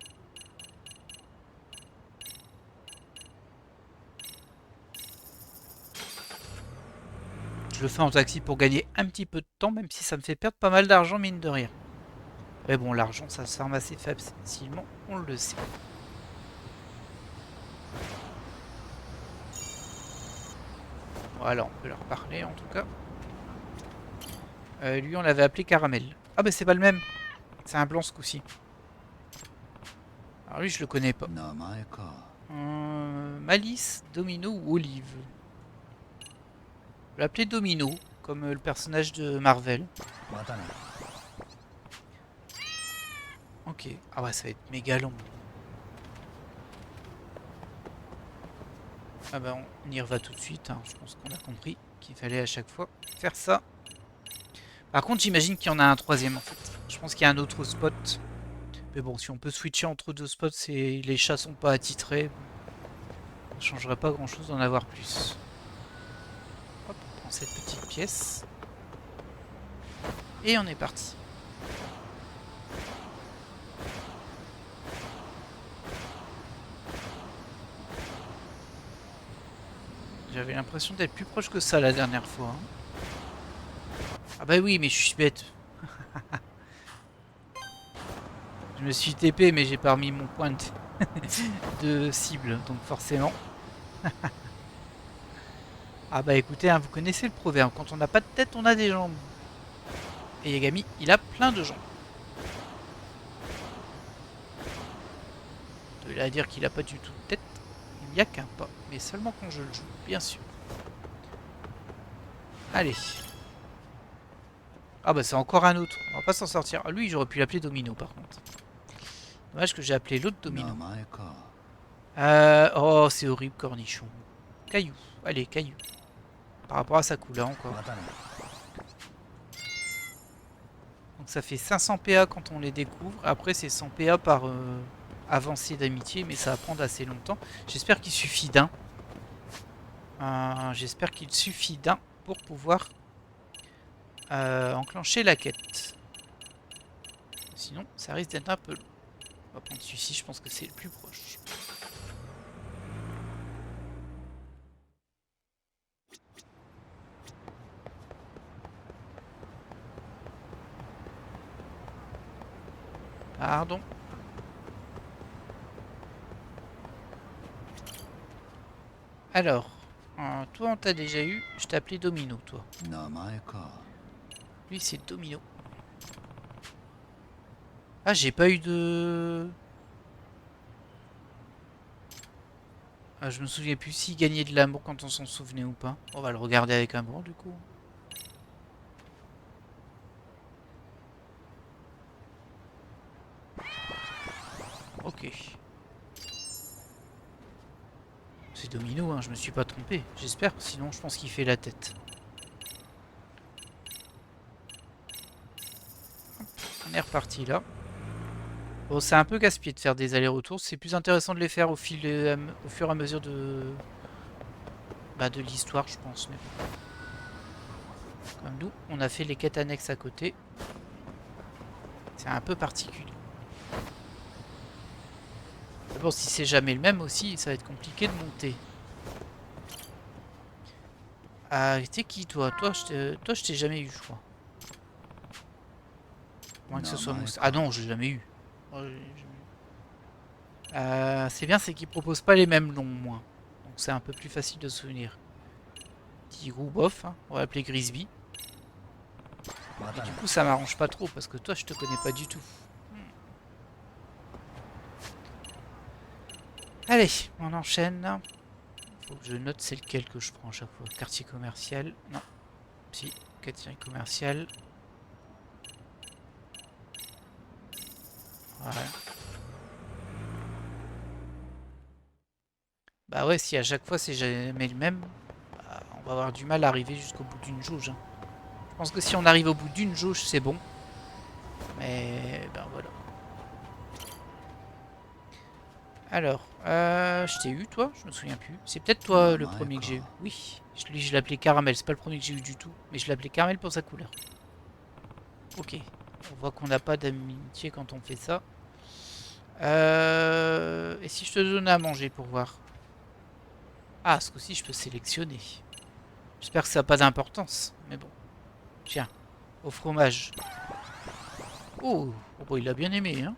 Je le fais en taxi pour gagner un petit peu de temps, même si ça me fait perdre pas mal d'argent, mine de rien. Mais bon, l'argent, ça se ferme assez facilement, on le sait. Voilà, on peut leur parler en tout cas. Lui, on l'avait appelé Caramel. Ah bah c'est pas le même. C'est un blanc ce coup-ci. Alors lui, je le connais pas. Malice, Domino ou Olive. Je vais l'appeler Domino, comme le personnage de Marvel. Ok. Ah ouais, ça va être méga long. Ah bah on y va tout de suite, hein. Je pense qu'on a compris qu'il fallait à chaque fois faire ça. Par contre, j'imagine qu'il y en a un troisième en fait. Je pense qu'il y a un autre spot Mais bon, si on peut switcher entre deux spots, les chats sont pas attitrés. Ça changerait pas grand chose d'en avoir plus. Hop, on prend cette petite pièce. Et on est parti. J'avais l'impression d'être plus proche que ça la dernière fois. Hein. Ah bah oui, mais je suis bête. Je me suis TP, mais j'ai pas remis mon point de cible, donc forcément. Ah bah écoutez, hein, vous connaissez le proverbe, quand on n'a pas de tête, on a des jambes. Et Yagami, il a plein de jambes. De là à dire qu'il a pas du tout de tête, il n'y a qu'un pas. Mais seulement quand je le joue, bien sûr. Allez. Ah bah c'est encore un autre, on va pas s'en sortir. Ah, lui, j'aurais pu l'appeler Domino par contre. Dommage que j'ai appelé l'autre Domino. Oh, c'est horrible, cornichon. Caillou. Allez, caillou. Par rapport à sa couleur encore. Donc ça fait 500 PA quand on les découvre. Après, c'est 100 PA par avancée d'amitié, mais ça va prendre assez longtemps. J'espère qu'il suffit d'un. J'espère qu'il suffit d'un pour pouvoir enclencher la quête. Sinon, ça risque d'être un peu long. On va prendre celui-ci, je pense que c'est le plus proche. Pardon. Alors, toi on t'a déjà eu, je t'ai appelé Domino, toi. Lui c'est Domino. Ah, j'ai pas eu de... Ah, je me souviens plus s'il gagnait de l'amour quand on s'en souvenait ou pas. On va le regarder avec amour du coup. Ok. C'est Domino, hein, je me suis pas trompé. J'espère, sinon je pense qu'il fait la tête. Hop, on est reparti là. Bon, c'est un peu gaspillé de faire des allers-retours. C'est plus intéressant de les faire au fur et à mesure de... Bah, de l'histoire, je pense. Mais bon. Comme nous, on a fait les quêtes annexes à côté. C'est un peu particulier. Bon, si c'est jamais le même aussi, ça va être compliqué de monter. Ah, t'es qui toi? Toi, je t'ai jamais eu, je crois. Moins que ce soit Mousse. Ah non, je l'ai jamais eu. C'est bien, c'est qu'ils proposent pas les mêmes noms, moins. Donc c'est un peu plus facile de se souvenir. Tigrou, bof, hein, on va l'appeler Grisby. Et du coup, ça m'arrange pas trop parce que toi, je te connais pas du tout. Allez, on enchaîne. Faut que je note c'est lequel que je prends à chaque fois. Quartier commercial. Non. Si, quartier commercial. Voilà. Bah ouais, si à chaque fois c'est jamais le même, bah, on va avoir du mal à arriver jusqu'au bout d'une jauge. Hein. Je pense que si on arrive au bout d'une jauge, c'est bon. Mais ben voilà. Alors, je t'ai eu toi? Je me souviens plus. C'est peut-être toi le premier que j'ai eu. Oui, je l'appelais Caramel. C'est pas le premier que j'ai eu du tout. Mais je l'appelais Caramel pour sa couleur. Ok. On voit qu'on n'a pas d'amitié quand on fait ça. Et si je te donnais à manger pour voir? Ah, ce coup-ci, je peux sélectionner. J'espère que ça n'a pas d'importance. Mais bon. Tiens, au fromage. Oh, bon, il a bien aimé, hein.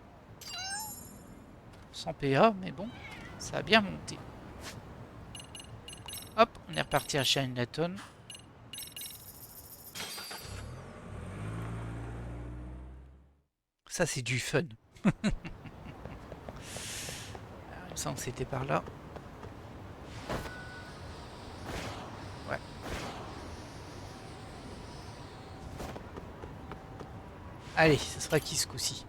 100 PA, mais bon, ça a bien monté. Hop, on est reparti à Chinatown. Ça, c'est du fun. Il me semble que c'était par là. Ouais. Allez, ce sera qui ce coup-ci?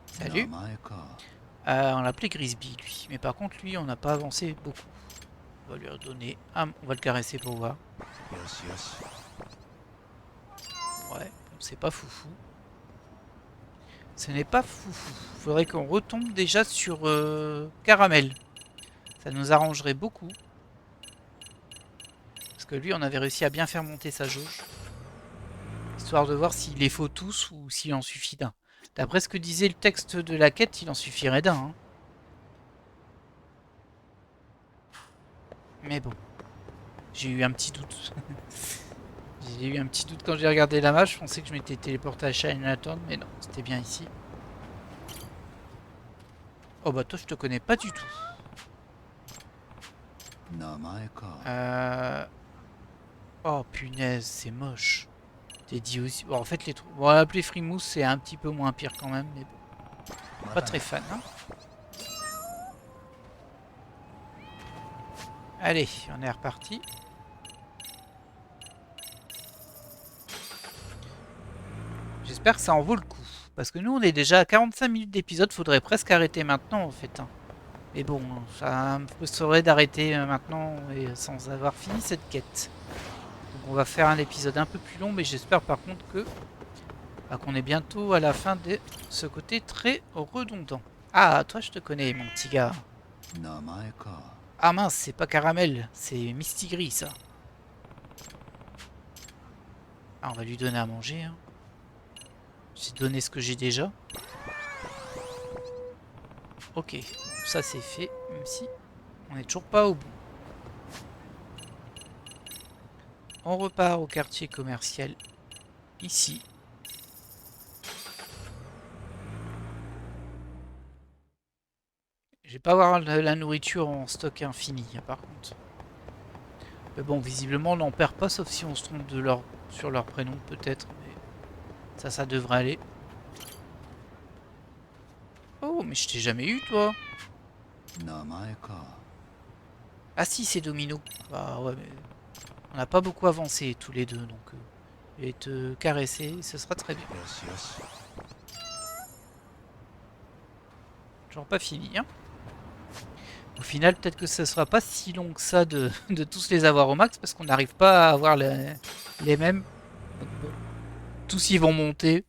Salut. On l'appelait Grisby, lui. Mais par contre, lui, on n'a pas avancé beaucoup. On va lui redonner un... On va le caresser pour voir. Ouais, c'est pas foufou. Ce n'est pas foufou. Faudrait qu'on retombe déjà sur Caramel. Ça nous arrangerait beaucoup. Parce que lui, on avait réussi à bien faire monter sa jauge. Histoire de voir s'il les faut tous ou s'il en suffit d'un. D'après ce que disait le texte de la quête, il en suffirait d'un. Hein. Mais bon, j'ai eu un petit doute. J'ai eu un petit doute quand j'ai regardé la map. Je pensais que je m'étais téléporté à Chinatown, mais non, c'était bien ici. Oh bah toi, je te connais pas du tout. Oh punaise, c'est moche. T'es dit aussi. Bon, en fait, les trucs. Bon, l'appeler Frimousse, c'est un petit peu moins pire quand même, mais bon. Pas très fan, hein. Allez, on est reparti. J'espère que ça en vaut le coup. Parce que nous, on est déjà à 45 minutes d'épisode. Faudrait presque arrêter maintenant, en fait. Hein. Mais bon, ça me frustrerait d'arrêter maintenant et sans avoir fini cette quête. Donc on va faire un épisode un peu plus long, mais j'espère par contre que qu'on est bientôt à la fin de ce côté très redondant. Ah, toi je te connais mon petit gars. Ah mince, c'est pas Caramel, c'est Mistigris ça. Ah, on va lui donner à manger. Hein. J'ai donné ce que j'ai déjà. Ok, ça c'est fait, même si on n'est toujours pas au bout. On repart au quartier commercial ici. Je vais pas avoir la nourriture en stock infini, par contre. Mais bon, visiblement, on n'en perd pas, sauf si on se trompe sur leur prénom, peut-être. Mais ça devrait aller. Oh, mais je t'ai jamais eu, toi. Ah si, c'est Domino. Bah ouais, mais on n'a pas beaucoup avancé tous les deux, donc je vais te caresser, ce sera très bien. Toujours pas fini, hein. Au final, peut-être que ce sera pas si long que ça de tous les avoir au max, parce qu'on n'arrive pas à avoir les mêmes. Donc, bon, tous y vont monter.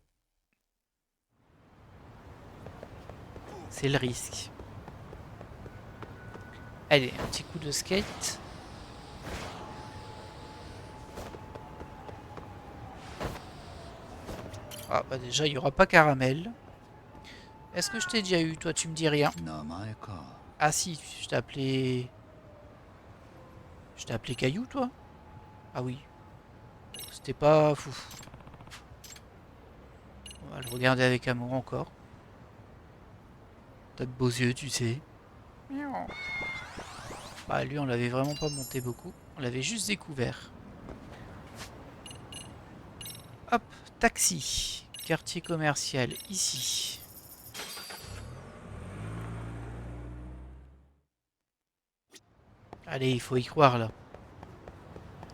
C'est le risque. Allez, un petit coup de skate. Ah bah déjà, il n'y aura pas Caramel. Est-ce que je t'ai déjà eu? Toi, tu me dis rien. Ah si, je t'ai appelé... Je t'ai appelé Caillou, toi? Ah oui. C'était pas fou. On va le regarder avec amour encore. T'as de beaux yeux, tu sais. Bah lui, on l'avait vraiment pas monté beaucoup. On l'avait juste découvert. Hop, taxi. Quartier commercial, ici. Allez, il faut y croire, là.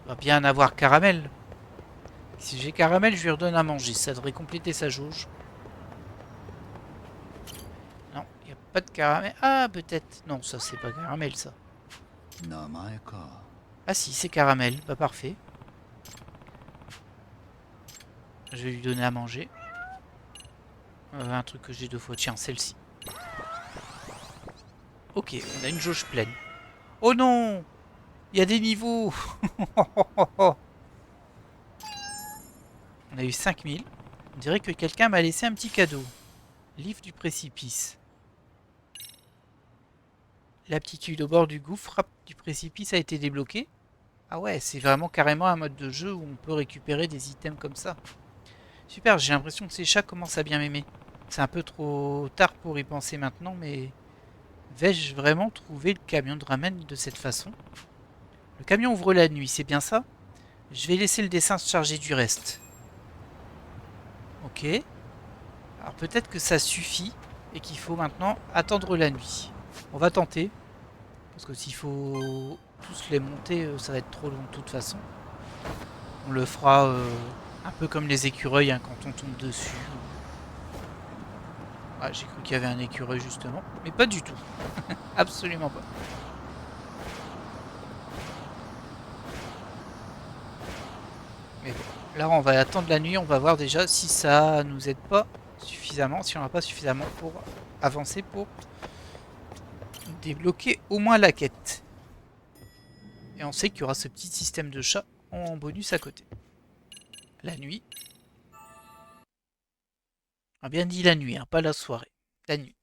On va bien avoir Caramel. Si j'ai Caramel, je lui redonne à manger. Ça devrait compléter sa jauge. Non, il n'y a pas de Caramel. Ah, peut-être. Non, ça, c'est pas Caramel, ça. Ah si, c'est Caramel. Bah, parfait. Je vais lui donner à manger. Un truc que j'ai deux fois. Tiens, celle-ci. Ok, on a une jauge pleine. Oh non! Il y a des niveaux! On a eu 5000. On dirait que quelqu'un m'a laissé un petit cadeau. Livre du précipice. L'aptitude au bord du gouffre du précipice a été débloquée. Ah ouais, c'est vraiment carrément un mode de jeu où on peut récupérer des items comme ça. Super, j'ai l'impression que ces chats commencent à bien m'aimer. C'est un peu trop tard pour y penser maintenant, mais... Vais-je vraiment trouver le camion de ramen de cette façon? Le camion ouvre la nuit, c'est bien ça? Je vais laisser le dessin se charger du reste. Ok. Alors peut-être que ça suffit et qu'il faut maintenant attendre la nuit. On va tenter. Parce que s'il faut tous les monter, ça va être trop long de toute façon. On le fera un peu comme les écureuils hein, quand on tombe dessus. Ah, j'ai cru qu'il y avait un écureuil justement. Mais pas du tout. Absolument pas. Mais bon, là on va attendre la nuit, on va voir déjà si ça nous aide pas suffisamment, si on n'a pas suffisamment pour avancer, pour débloquer au moins la quête. Et on sait qu'il y aura ce petit système de chat en bonus à côté. La nuit. On a bien dit la nuit, hein, pas la soirée. La nuit.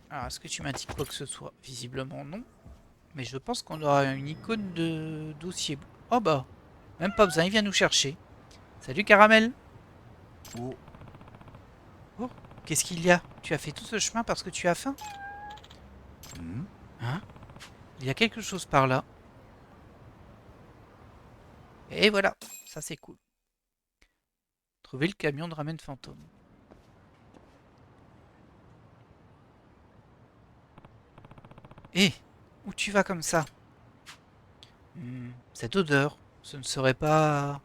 Alors, est-ce que tu m'indiques quoi que ce soit? Visiblement non. Mais je pense qu'on aura une icône de dossier. Oh bah, même pas besoin, il vient nous chercher. Salut Caramel. Oh. Oh, qu'est-ce qu'il y a? Tu as fait tout ce chemin parce que tu as faim? Hmm. Hein? Il y a quelque chose par là. Et voilà, ça c'est cool. Trouver le camion de ramen fantôme. Hé, où tu vas comme ça? Cette odeur, ce ne serait pas...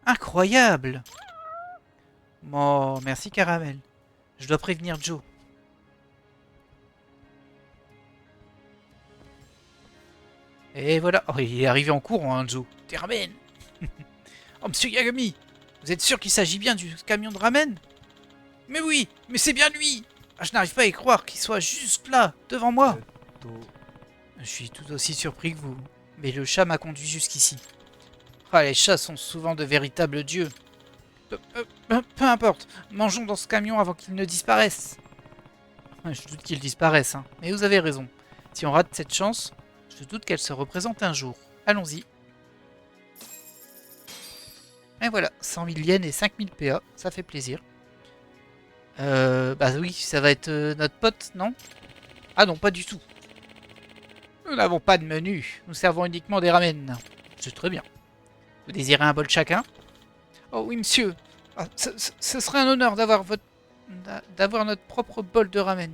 Incroyable! Bon, merci Caramel. Je dois prévenir Joe. Et voilà. Oh, il est arrivé en courant, hein, Joe. T'es ramen. Oh, monsieur Yagami, vous êtes sûr qu'il s'agit bien du camion de ramen? Mais oui, mais c'est bien lui. Ah, je n'arrive pas à y croire qu'il soit juste là, devant moi. Je suis tout aussi surpris que vous. Mais le chat m'a conduit jusqu'ici. Ah, les chats sont souvent de véritables dieux. Peu importe, mangeons dans ce camion avant qu'il ne disparaisse. Je doute qu'il disparaisse, hein. Mais vous avez raison. Si on rate cette chance, je doute qu'elle se représente un jour. Allons-y. Et voilà, 100 000 yens et 5000 PA, ça fait plaisir. Bah oui, ça va être notre pote, non? Ah non, pas du tout. Nous n'avons pas de menu, nous servons uniquement des ramen. C'est très bien. Vous désirez un bol chacun? Oh oui, monsieur. Ah, ce serait un honneur d'avoir notre propre bol de ramen.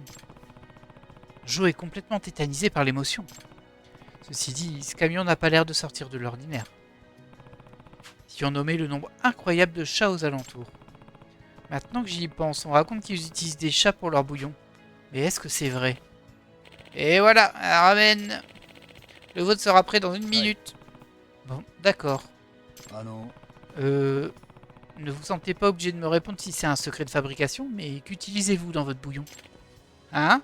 Joe est complètement tétanisé par l'émotion. Ceci dit, ce camion n'a pas l'air de sortir de l'ordinaire. Si on nommait le nombre incroyable de chats aux alentours. Maintenant que j'y pense, on raconte qu'ils utilisent des chats pour leur bouillon. Mais est-ce que c'est vrai? Et voilà, un ramen. Le vôtre sera prêt dans une minute. Bon, d'accord. Ah non. Ne vous sentez pas obligé de me répondre si c'est un secret de fabrication, mais qu'utilisez-vous dans votre bouillon? Hein?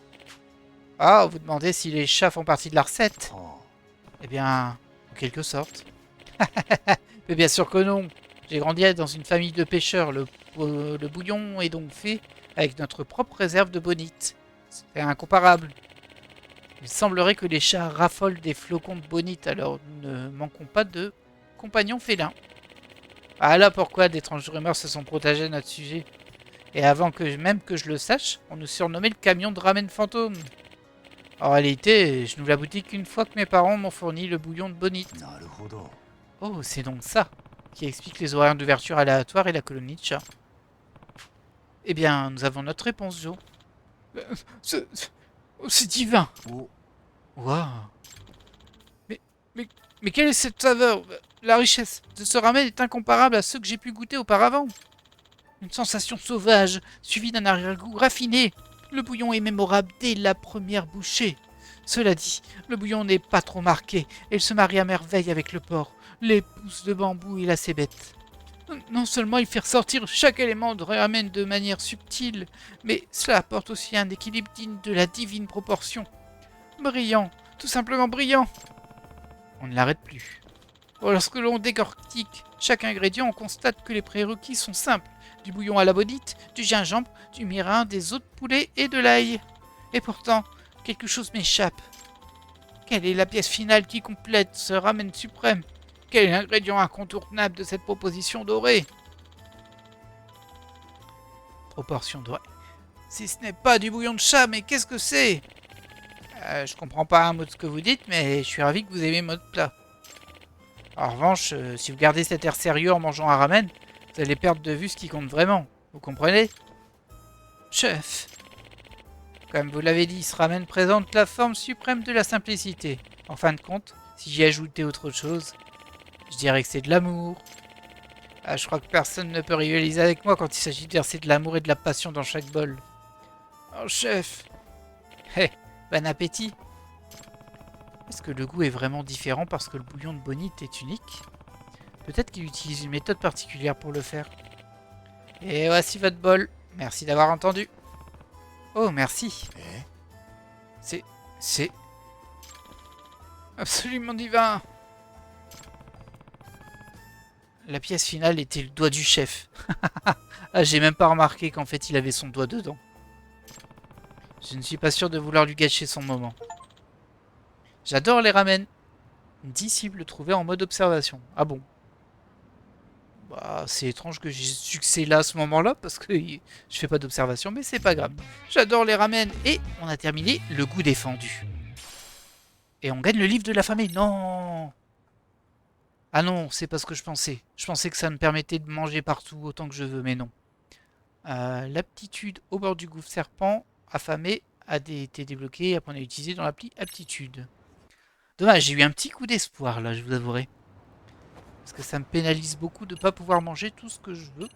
Ah, vous demandez si les chats font partie de la recette? Oh. Eh bien, en quelque sorte. Mais bien sûr que non. J'ai grandi dans une famille de pêcheurs. Le bouillon est donc fait avec notre propre réserve de bonite. C'est incomparable. Il semblerait que les chats raffolent des flocons de bonite, alors nous ne manquons pas de compagnons félins. Ah là pourquoi d'étranges rumeurs se sont propagées à notre sujet. Et avant que même que je le sache, on nous surnommait le camion de ramen fantôme. En réalité, je n'ouvre la boutique qu'une fois que mes parents m'ont fourni le bouillon de bonite. Oh, c'est donc ça qui explique les horaires d'ouverture aléatoires et la colonie de chats. Eh bien, nous avons notre réponse, Joe. C'est divin. Oh. Waouh. Mais quelle est cette saveur? La richesse de ce ramen est incomparable à ceux que j'ai pu goûter auparavant. Une sensation sauvage, suivie d'un arrière-goût raffiné. Le bouillon est mémorable dès la première bouchée. Cela dit, le bouillon n'est pas trop marqué, et il se marie à merveille avec le porc, les pousses de bambou et la cébette. Non seulement il fait ressortir chaque élément de ramen de manière subtile, mais cela apporte aussi un équilibre digne de la divine proportion. Brillant, tout simplement brillant. On ne l'arrête plus. Lorsque l'on décortique chaque ingrédient, on constate que les prérequis sont simples. Du bouillon à la bonite, du gingembre, du mirin, des os de poulet et de l'ail. Et pourtant, quelque chose m'échappe. Quelle est la pièce finale qui complète ce ramen suprême? Quel est l'ingrédient incontournable de cette proposition dorée? Proportion dorée. Si ce n'est pas du bouillon de chat, mais qu'est-ce que c'est? Je comprends pas un mot de ce que vous dites, mais je suis ravi que vous aimez votre plat. En revanche, si vous gardez cet air sérieux en mangeant un ramen, vous allez perdre de vue ce qui compte vraiment. Vous comprenez? Chef, comme vous l'avez dit, ce ramen présente la forme suprême de la simplicité. En fin de compte, si j'y ajoutais autre chose, je dirais que c'est de l'amour. Ah, je crois que personne ne peut rivaliser avec moi quand il s'agit de verser de l'amour et de la passion dans chaque bol. Oh chef. Hé, bon appétit. Est-ce que le goût est vraiment différent parce que le bouillon de bonite est unique? Peut-être qu'il utilise une méthode particulière pour le faire. Et voici votre bol. Merci d'avoir entendu. Oh, merci. C'est absolument divin. La pièce finale était le doigt du chef. Ah, j'ai même pas remarqué qu'en fait il avait son doigt dedans. Je ne suis pas sûr de vouloir lui gâcher son moment. J'adore les ramen. Disciple trouvé en mode observation. Ah bon? Bah, c'est étrange que j'ai succès là à ce moment-là parce que je fais pas d'observation, mais c'est pas grave. J'adore les ramen et on a terminé le goût défendu. Et on gagne le livre de la famille. Non! Ah non, c'est pas ce que je pensais. Je pensais que ça me permettait de manger partout autant que je veux, mais non. L'aptitude au bord du gouffre serpent affamé a été débloquée et après on a utilisé dans l'appli aptitude. Dommage, j'ai eu un petit coup d'espoir là, je vous avouerai. Parce que ça me pénalise beaucoup de ne pas pouvoir manger tout ce que je veux.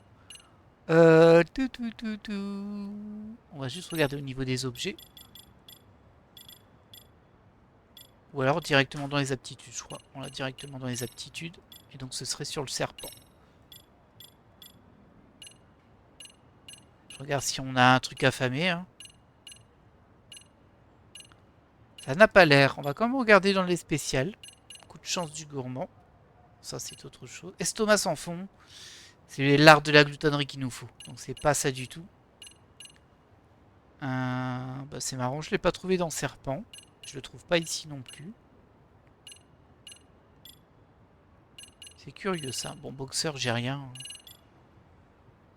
On va juste regarder au niveau des objets. Ou alors directement dans les aptitudes, je crois. On l'a directement dans les aptitudes. Et donc ce serait sur le serpent. Je regarde si on a un truc affamé. Hein. Ça n'a pas l'air. On va quand même regarder dans les spéciales. Coup de chance du gourmand. Ça c'est autre chose. Estomac sans fond. C'est l'art de la gloutonnerie qu'il nous faut. Donc c'est pas ça du tout. Bah c'est marrant, je l'ai pas trouvé dans serpent. Je le trouve pas ici non plus. C'est curieux ça. Bon, boxeur, j'ai rien.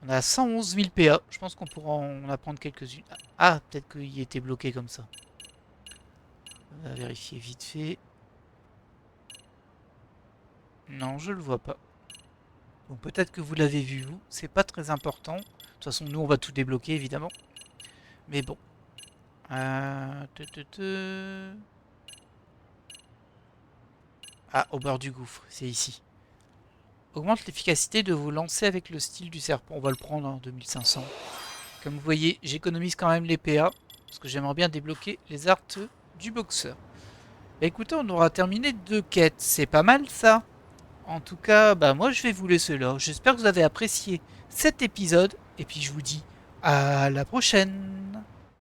On a 111 000 PA. Je pense qu'on pourra en apprendre quelques-unes. Ah, peut-être qu'il était bloqué comme ça. On va vérifier vite fait. Non, je le vois pas. Bon, peut-être que vous l'avez vu, vous. C'est pas très important. De toute façon, nous, on va tout débloquer, évidemment. Mais bon. Ah, au bord du gouffre. C'est ici. Augmente l'efficacité de vos lancers avec le style du serpent. On va le prendre en 2500. Comme vous voyez, j'économise quand même les PA. Parce que j'aimerais bien débloquer les arts du boxeur. Bah écoutez, on aura terminé 2 quêtes. C'est pas mal ça. En tout cas, bah moi je vais vous laisser là. J'espère que vous avez apprécié cet épisode. Et puis je vous dis à la prochaine.